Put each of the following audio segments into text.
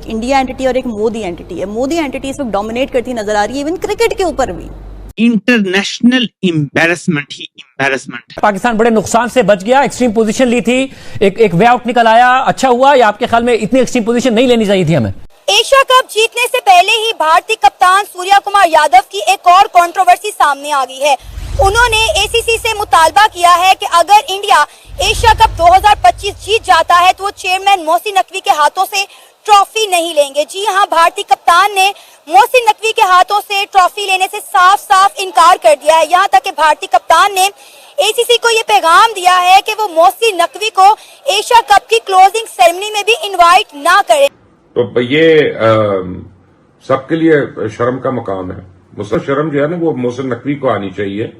एक India entity और एक मोदी एंटिटी है। मोदी एंटिटी इस वक्त डोमिनेट करती नजर आ रही है, इवन क्रिकेट के ऊपर भी। इंटरनेशनल एम्बैरेसमेंट ही एम्बैरेसमेंट। पाकिस्तान बड़े नुकसान से बच गया, एक्सट्रीम पोजीशन ली थी, एक वे आउट निकल आया, अच्छा हुआ, या आपके ख्याल में इतनी एक्सट्रीम पोजीशन नहीं लेनी चाहिए थी हमें? एशिया कप जीतने से पहले ही भारतीय कप्तान सूर्या कुमार यादव की एक और कंट्रोवर्सी सामने आ गई है। उन्होंने एसीसी से मुतालबा किया है कि अगर इंडिया एशिया कप 2025 जीत जाता है तो वो चेयरमैन मोहसिन नकवी के हाथों से ट्रॉफी नहीं लेंगे। जी हाँ, भारतीय कप्तान ने मोहसिन नकवी के हाथों से ट्रॉफी लेने से साफ साफ इनकार कर दिया है। यहाँ तक कि भारतीय कप्तान ने एसीसी को ये पैगाम दिया है कि वो मोहसिन नकवी को एशिया कप की क्लोजिंग सेरेमनी में भी इनवाइट ना करे। तो ये सबके लिए शर्म का मुकाम है। मुझसे शर्म जो है ना वो मोहसिन नकवी को आनी चाहिए,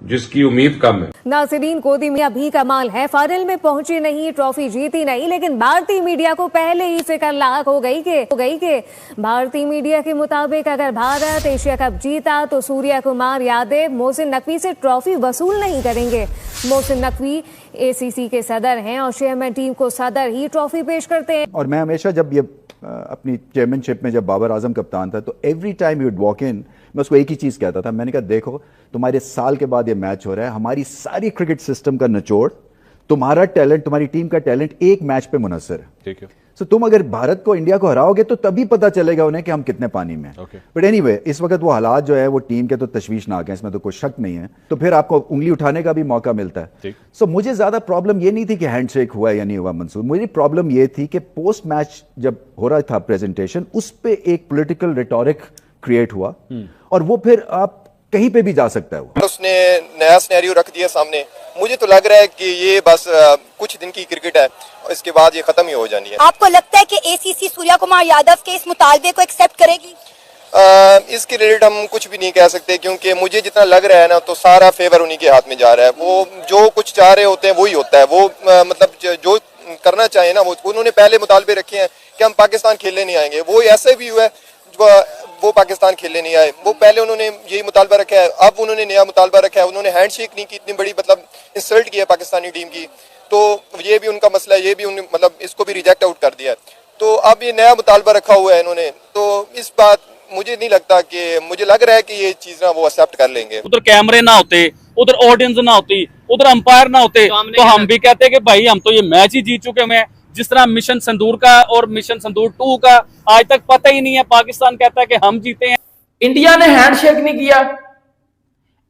जिसकी उम्मीद कम है। नासिरीन गोदी में अभी कमाल है, फाइनल में पहुंची नहीं, ट्रॉफी जीती नहीं, लेकिन भारतीय मीडिया को पहले ही फिक्र लाक हो गई के भारतीय मीडिया के मुताबिक अगर भारत एशिया कप जीता तो सूर्या कुमार यादव मोहसिन नकवी से ट्रॉफी वसूल नहीं करेंगे। मोहसिन नकवी एसीसी के सदर हैं और चेयरमैन टीम को सदर ही ट्रॉफी पेश करते हैं। और मैं हमेशा जब ये अपनी चेयरमैनशिप में जब बाबर आजम कप्तान था तो every time you would walk in, मैं उसको एक ही चीज कहता था, मैंने कहा देखो तुम्हारे साल के बाद ये मैच हो रहा है, हमारी सारी क्रिकेट सिस्टम का निचोड़, तुम्हारा टैलेंट, तुम्हारी टीम का टैलेंट एक मैच पे मुनसर है। ठीक है। सो तुम अगर भारत को, इंडिया को हराओगे तो तभी पता चलेगा उन्हें कि हम कितने पानी में हैं। बट एनीवे, इस वक्त वो हालात जो है वो टीम के तो तशवीशनाक हैं, इसमें तो कोई शक नहीं है। तो फिर आपको उंगली उठाने का भी मौका मिलता है। सो मुझे ज्यादा प्रॉब्लम ये नहीं थी कि हैंडशेक हुआ या नहीं हुआ मंसूर, मेरी प्रॉब्लम ये थी कि पोस्ट मैच जब हो रहा था प्रेजेंटेशन, उस पर एक पोलिटिकल रिटोरिक क्रिएट हुआ और वो फिर आप कहीं पे भी जा सकता है। उसने नया सिनेरियो रख दिया सामने। मुझे तो लग रहा है कि ये बस कुछ दिन की क्रिकेट है, इसके बाद ये खत्म ही हो जानी है। आपको लगता है कि एसीसी सूर्या कुमार यादव के इस मुतालबे को एक्सेप्ट करेगी? इसके रिलेटेड हम कुछ भी नहीं कह सकते, क्योंकि मुझे जितना लग रहा है ना तो सारा फेवर उन्हीं के हाथ में जा रहा है। वो जो कुछ चाह रहे होते हैं वही होता है। वो मतलब जो करना चाहिए ना, वो उन्होंने पहले मुतालबे रखे हैं कि हम पाकिस्तान खेलने नहीं आएंगे। वो ऐसे भी हुआ है, वो पाकिस्तान खेलने नहीं आए। वो पहले उन्होंने यही मुतालबा रखा है, अब उन्होंने नया मुतालबा रखा है। उन्होंने हैंडशेक नहीं की, इतनी बड़ी मतलब इंसल्ट की है पाकिस्तानी टीम की, तो ये भी उनका मसला है, ये भी उन्होंने मतलब इसको भी रिजेक्ट आउट कर दिया है। तो अब ये नया मुतालबा रखा हुआ है इन्होंने, तो इस बात मुझे नहीं लगता कि, मुझे लग रहा है कि ये चीज ना वो एक्सेप्ट कर लेंगे। उधर कैमरे ना होते, उधर ऑडियंस ना होती, उधर अंपायर ना होते तो हम भी कहते कि भाई हम तो ये मैच ही जीत चुके हैं। जिस तरह मिशन संदूर का और मिशन संदूर 2 का आज तक पता ही नहीं है, पाकिस्तान कहता है कि हम जीते हैं। इंडिया ने हैंडशेक नहीं किया,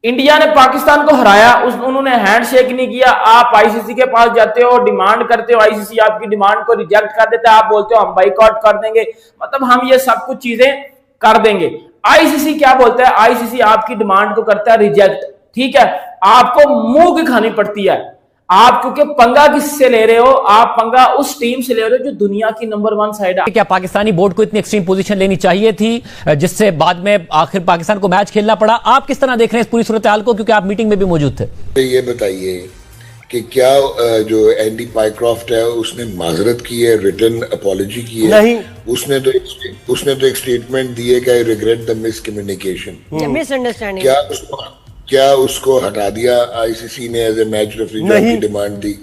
इंडिया ने पाकिस्तान को हराया, उन्होंने हैंडशेक नहीं किया। आप आईसीसी के पास जाते हो, डिमांड करते हो, आईसीसी आपकी डिमांड को रिजेक्ट कर देता है, आप बोलते हो हम बाइकआउट कर देंगे, मतलब हम ये सब कुछ चीजें कर देंगे। आईसीसी क्या बोलता है? आईसीसी आपकी डिमांड को करता है रिजेक्ट, ठीक है, आपको मुंह की खानी पड़ती है। आप क्योंकि पंगा किससे ले रहे हो? आप पंगा उस टीम से ले रहे हो जो दुनिया की नंबर 1 साइड है। क्या पाकिस्तानी बोर्ड को इतनी एक्सट्रीम पोजीशन लेनी चाहिए थी जिससे बाद में आखिर पाकिस्तान को मैच खेलना पड़ा? आप किस तरह देख रहे हैं इस पूरी सूरत हाल को, क्योंकि आप मीटिंग में भी मौजूद थे? ये बताइए कि क्या जो एंडी पाइक्रॉफ्ट है उसने माजरत की है, रिटर्न अपॉलॉजी की है? नहीं, उसने तो एक स्टेटमेंट दी है कि I regret the miscommunication, misunderstanding. क्या उसको हटा दिया आईसीसी ने एज ए मैच रेफरी जो की डिमांड दी?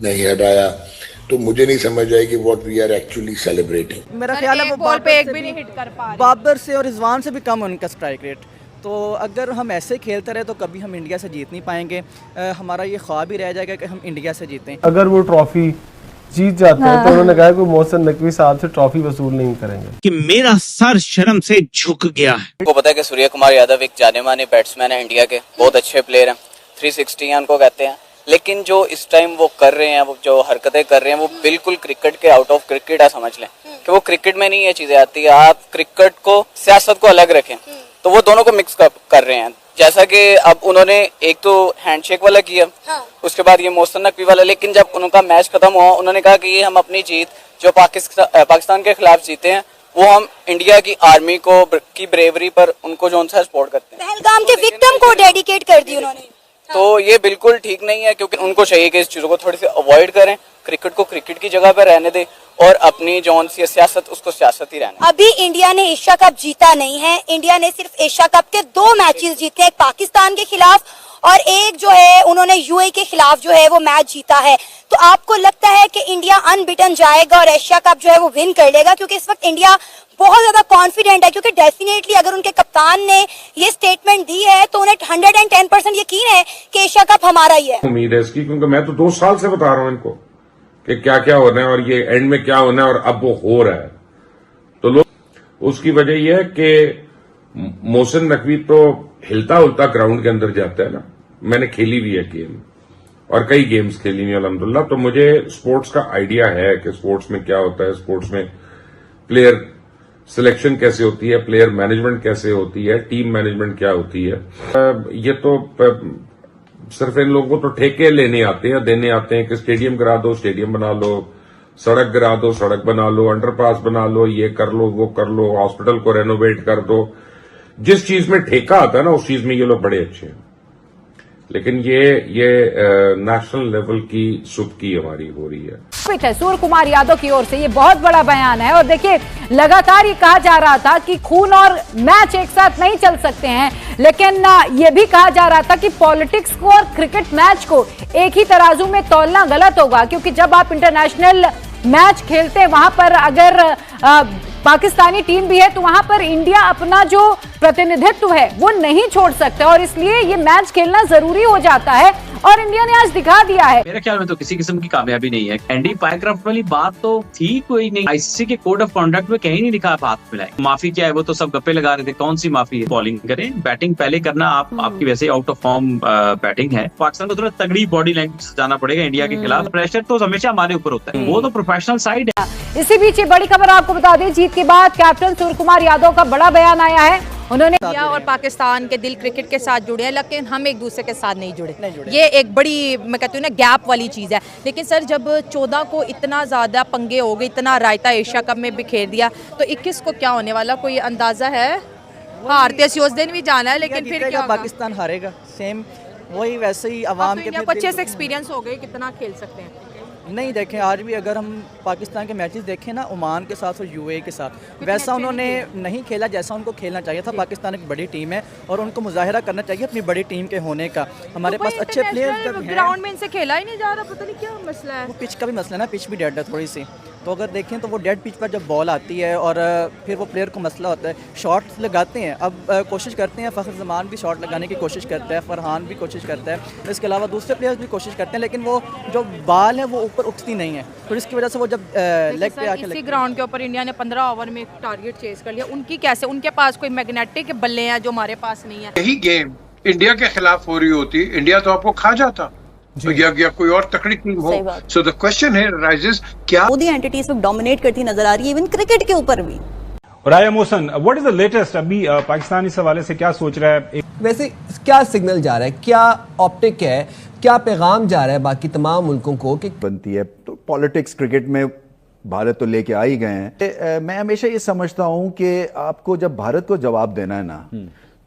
नहीं हटाया। तो मुझे नहीं समझ आया कि what we are actually celebrating. मेरा ख्याल है वो बॉल पे एक भी नहीं हिट कर पा रहे, बाबर से और रिजवान से भी कम उनका स्ट्राइक रेट। तो अगर हम ऐसे खेलते रहे तो कभी हम इंडिया से जीत नहीं पाएंगे। हमारा ये ख्वाब ही रह जाएगा कि हम इंडिया से जीतें। अगर वो ट्रॉफी जीत जाते हैं तो उन्होंने कहा कि मोहसिन नकवी साहब से ट्रॉफी वसूल नहीं करेंगे। कि मेरा सर शर्म से झुक गया है। आपको पता है कि सूर्या कुमार यादव एक जाने माने बैट्समैन है इंडिया के, बहुत अच्छे प्लेयर हैं, 360 उनको कहते हैं। लेकिन जो इस टाइम वो कर रहे हैं, वो जो हरकतें कर रहे हैं, वो बिल्कुल क्रिकेट के आउट ऑफ क्रिकेट है। समझ लें कि वो क्रिकेट में नहीं ये चीजें आती है। आप क्रिकेट को, सियासत को अलग रखें, तो वो दोनों को मिक्स कर रहे हैं। जैसा कि अब उन्होंने एक तो हैंडशेक वाला किया, उसके बाद ये मोहसिन नकवी वाला, लेकिन जब उनका मैच खत्म हुआ उन्होंने कहा कि ये हम अपनी जीत जो पाकिस्तान के खिलाफ जीते हैं वो हम इंडिया की आर्मी को की ब्रेवरी पर उनको जो सा सपोर्ट करते हैं। पहलगाम के विक्टिम को डेडिकेट कर दी उन्होंने। तो ये बिल्कुल ठीक नहीं है, क्योंकि उनको चाहिए कि इस चीजों को थोड़ी सी अवॉइड करें, क्रिकेट को क्रिकेट की जगह पर रहने दें और अपनी जो सियासत उसको सियासत ही रहने। अभी इंडिया ने एशिया कप जीता नहीं है। इंडिया ने सिर्फ एशिया कप के 2 मैचेस जीते, एक पाकिस्तान के खिलाफ और एक जो है उन्होंने यूएई के खिलाफ जो है वो मैच जीता है। तो आपको लगता है कि इंडिया अनबिटन जाएगा और एशिया कप जो है वो विन कर लेगा? क्योंकि इस वक्त इंडिया बहुत ज्यादा कॉन्फिडेंट है, क्योंकि डेफिनेटली अगर उनके कप्तान ने ये स्टेटमेंट दी है तो उन्हें 110% यकीन है कि एशिया कप हमारा ही है। उम्मीद है इसकी, क्योंकि मैं तो 2 साल से बता रहा हूं इनको कि क्या क्या होना है और ये एंड में क्या होना है, और अब वो हो रहा है। तो लोग उसकी वजह यह है कि मोहसिन नकवी तो हिलता हुलता ग्राउंड के अंदर जाता है ना। मैंने खेली भी है गेम और कई गेम्स खेली हुई अल्हम्दुलिल्लाह, तो मुझे स्पोर्ट्स का आइडिया है कि स्पोर्ट्स में क्या होता है, स्पोर्ट्स में प्लेयर सिलेक्शन कैसे होती है, प्लेयर मैनेजमेंट कैसे होती है, टीम मैनेजमेंट क्या होती है। ये तो सिर्फ इन लोगों को तो ठेके लेने आते हैं, देने आते हैं कि स्टेडियम गिरा दो, स्टेडियम बना लो, सड़क गिरा दो, सड़क बना लो, अंडरपास बना लो, ये कर लो, वो कर लो, हॉस्पिटल को रेनोवेट कर दो। जिस चीज में ठेका आता है ना उस चीज में ये लोग बड़े अच्छे हैं। लेकिन ये नेशनल लेवल की सुबकी हमारी हो रही है। सूर्य कुमार यादव की ओर से ये बहुत बड़ा बयान है। और देखिए, लगातार ये कहा जा रहा था कि खून और मैच एक साथ नहीं चल सकते हैं, लेकिन ये भी कहा जा रहा था कि पॉलिटिक्स को और क्रिकेट मैच को एक ही तराजू में तौलना गलत होगा, क्योंकि जब आप इंटरनेशनल मैच खेलते हैं वहां पर अगर पाकिस्तानी टीम भी है तो वहां पर इंडिया अपना जो प्रतिनिधित्व है वो नहीं छोड़ सकता, और इसलिए ये मैच खेलना जरूरी हो जाता है और इंडिया ने आज दिखा दिया है। मेरे ख्याल में तो किसी किस्म की कामयाबी नहीं है। एंडी पायक्रॉफ्ट वाली बात तो थी कोई नहीं, आईसीसी के कोड ऑफ कॉन्डक्ट में कहीं नहीं लिखा आप हाथ मिलाएं। माफी क्या है, वो तो सब गप्पे लगा रहे थे। कौन सी माफी है? बॉलिंग करें, बैटिंग पहले करना। आपकी वैसे आउट ऑफ फॉर्म बैटिंग है। पाकिस्तान को थोड़ा तगड़ी बॉडी लैंग्वेज जाना पड़ेगा इंडिया के खिलाफ। प्रेशर तो हमेशा हमारे ऊपर होता है, वो तो प्रोफेशनल साइड है। इसी बीच ये बड़ी खबर आपको बता दें, जीत के बाद कैप्टन सूर्य कुमार यादव का बड़ा बयान आया है। उन्होंने इंडिया और पाकिस्तान के दिल क्रिकेट के साथ जुड़े हैं, लेकिन हम एक दूसरे के साथ नहीं जुड़े। ये एक बड़ी, मैं कहती हूँ ना, गैप वाली चीज़ है। लेकिन सर, जब 14 को इतना ज़्यादा पंगे हो गए, इतना रायता एशिया कप में बिखेर दिया, तो 21 को क्या होने वाला, कोई अंदाज़ा है? हारते उस दिन भी जाना है, लेकिन फिर क्या पाकिस्तान हारेगा। सेम वही वैसे ही अवाम के अच्छे से एक्सपीरियंस हो गए, कितना खेल सकते हैं। नहीं देखें, आज भी अगर हम पाकिस्तान के मैचेस देखें ना, ओमान के साथ और यूएई के साथ, वैसा उन्होंने नहीं खेला जैसा उनको खेलना चाहिए था। पाकिस्तान एक बड़ी टीम है और उनको मुजाहिरा करना चाहिए अपनी बड़ी टीम के होने का। हमारे पास अच्छे प्लेयर्स हैं। ग्राउंड में इनसे खेला ही नहीं जा रहा, पता नहीं क्या मसला है। वो पिच का भी मसला है ना, पिच भी डेड है थोड़ी सी। तो अगर देखें तो वो डेड पिच पर जब बॉल आती है और फिर वो प्लेयर को मसला होता है, शॉट्स लगाते हैं। अब कोशिश करते हैं, फ़खर जमान भी शॉट लगाने की कोशिश करता है, फरहान भी कोशिश करता है, इसके अलावा दूसरे प्लेयर्स भी कोशिश करते हैं, लेकिन वो जो बॉल है वो ऊपर उठती नहीं है। तो इसकी वजह से वो जब लेग पे आके इसी ग्राउंड के ऊपर इंडिया ने 15 ओवर में टारगेट चेज कर लिया। उनकी कैसे, उनके पास कोई मैग्नेटिक बल्ले हैं जो हमारे पास नहीं है। यही गेम इंडिया के खिलाफ हो रही होती, इंडिया तो आपको खा जाता या कोई और तकड़ी टीम हो। सो द क्वेश्चन है राइजेस, क्या मोदी एंटिटी इस वक्त डोमिनेट करती नजर आ रही है, इवन क्रिकेट के ऊपर भी। राया Mohsin, what is the latest? अभी पाकिस्तान इस हवाले से क्या सोच रहा है? वैसे क्या सिग्नल जा रहा है, क्या ऑप्टिक है, क्या पैगाम जा रहा है बाकी तमाम मुल्कों को कि बनती है? तो पॉलिटिक्स क्रिकेट में भारत तो लेके आ ही गए हैं। मैं हमेशा ये समझता हूं कि आपको जब भारत को जवाब देना है ना,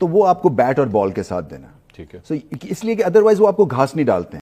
तो वो आपको बैट और बॉल के साथ देना। ठीक है। इसलिए कि अदरवाइज वो आपको घास नहीं डालते हैं।